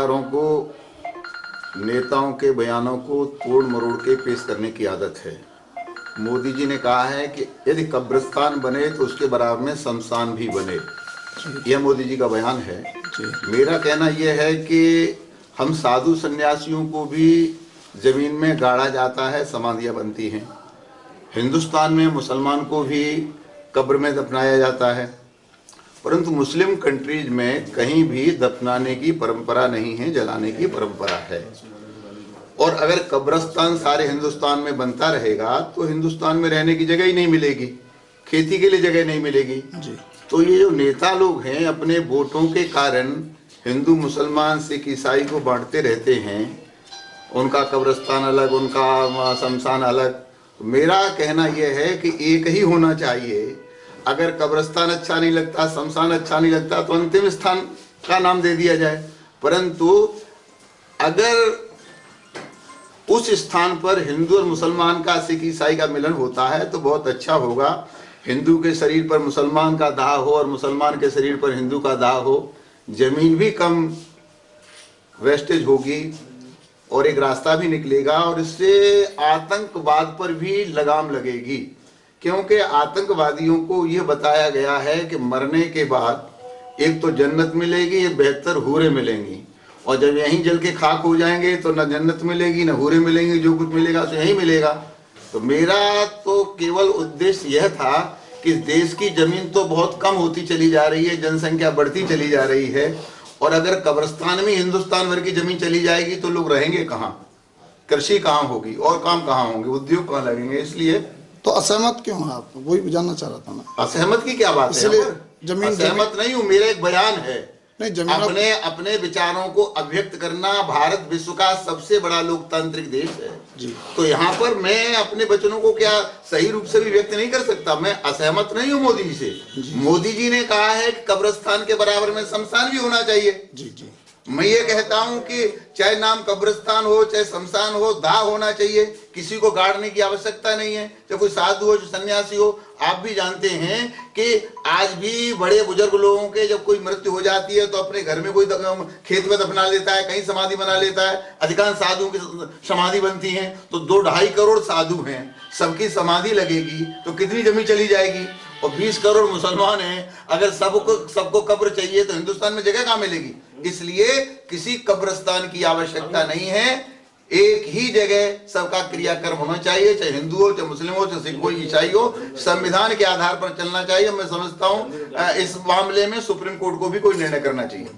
समाचारों को, नेताओं के बयानों को तोड़ मरोड़ के पेश करने की आदत है। मोदी जी ने कहा है कि यदि कब्रिस्तान बने तो उसके बराबर में शमशान भी बने। यह मोदी जी का बयान है। मेरा कहना यह है कि हम साधु सन्यासियों को भी जमीन में गाड़ा जाता है, समाधियां बनती हैं। हिंदुस्तान में मुसलमान को भी कब्र में दफनाया जाता है, परंतु मुस्लिम कंट्रीज में कहीं भी दफनाने की परंपरा नहीं है, जलाने की परंपरा है। और अगर कब्रिस्तान सारे हिंदुस्तान में बनता रहेगा तो हिंदुस्तान में रहने की जगह ही नहीं मिलेगी, खेती के लिए जगह नहीं मिलेगी जी। तो ये जो नेता लोग हैं अपने वोटों के कारण हिंदू मुसलमान सिख ईसाई को बांटते रहते हैं, उनका कब्रिस्तान अलग, उनका शमशान अलग। मेरा कहना यह है कि एक ही होना चाहिए। अगर कब्रिस्तान अच्छा नहीं लगता, शमशान अच्छा नहीं लगता तो अंतिम स्थान का नाम दे दिया जाए, परंतु अगर उस स्थान पर हिंदू और मुसलमान का, सिख ईसाई का मिलन होता है तो बहुत अच्छा होगा। हिंदू के शरीर पर मुसलमान का दाह हो और मुसलमान के शरीर पर हिंदू का दाह हो, जमीन भी कम वेस्टेज होगी और एक रास्ता भी निकलेगा और इससे आतंकवाद पर भी लगाम लगेगी। क्योंकि आतंकवादियों को यह बताया गया है कि मरने के बाद एक तो जन्नत मिलेगी, ये बेहतर हूरें मिलेंगी, और जब यहीं जल के खाक हो जाएंगे तो न जन्नत मिलेगी न हूरें मिलेंगी, जो कुछ मिलेगा तो यहीं मिलेगा। तो मेरा तो केवल उद्देश्य यह था कि देश की जमीन तो बहुत कम होती चली जा रही है, जनसंख्या बढ़ती चली जा रही है, और अगर कब्रिस्तान में हिंदुस्तान भर की जमीन चली जाएगी तो लोग रहेंगे कहाँ, कृषि कहाँ होगी और काम कहाँ होंगे, उद्योग कहाँ लगेंगे। इसलिए तो असहमत क्यों है आप? वही जानना चाह रहा था मैं। असहमत की क्या बात है? जमीन असहमत नहीं हूँ, मेरा एक बयान है। नहीं, जमीन अपने विचारों को अभिव्यक्त करना। भारत विश्व का सबसे बड़ा लोकतांत्रिक देश है जी। तो यहाँ पर मैं अपने वचनों को क्या सही रूप से भी व्यक्त नहीं कर सकता? मैं असहमत नहीं हूँ मोदी जी से। मोदी जी ने कहा है कि कब्रिस्तान के बराबर में शमशान भी होना चाहिए जी जी। मैं ये कहता हूं कि चाहे नाम कब्रिस्तान हो चाहे शमशान हो, दाह होना चाहिए, किसी को गाड़ने की आवश्यकता नहीं है। चाहे कोई साधु हो, चाहे सन्यासी हो। आप भी जानते हैं कि आज भी बड़े बुजुर्ग लोगों के जब कोई मृत्यु हो जाती है तो अपने घर में कोई खेत में दफना लेता है, कहीं समाधि बना लेता है। अधिकांश साधुओं की समाधि बनती है तो 2-2.5 करोड़ साधु हैं, सबकी समाधि लगेगी तो कितनी जमीन चली जाएगी? और 20 करोड़ मुसलमान हैं, अगर सबको कब्र चाहिए तो हिंदुस्तान में जगह कहाँ मिलेगी? इसलिए किसी कब्रिस्तान की आवश्यकता नहीं है, एक ही जगह सबका क्रियाकर्म होना चाहिए, चाहे हिंदू हो, चाहे मुस्लिम हो, चाहे सिख हो, ईसाई हो। संविधान के आधार पर चलना चाहिए। मैं समझता हूं इस मामले में सुप्रीम कोर्ट को भी कोई निर्णय करना चाहिए।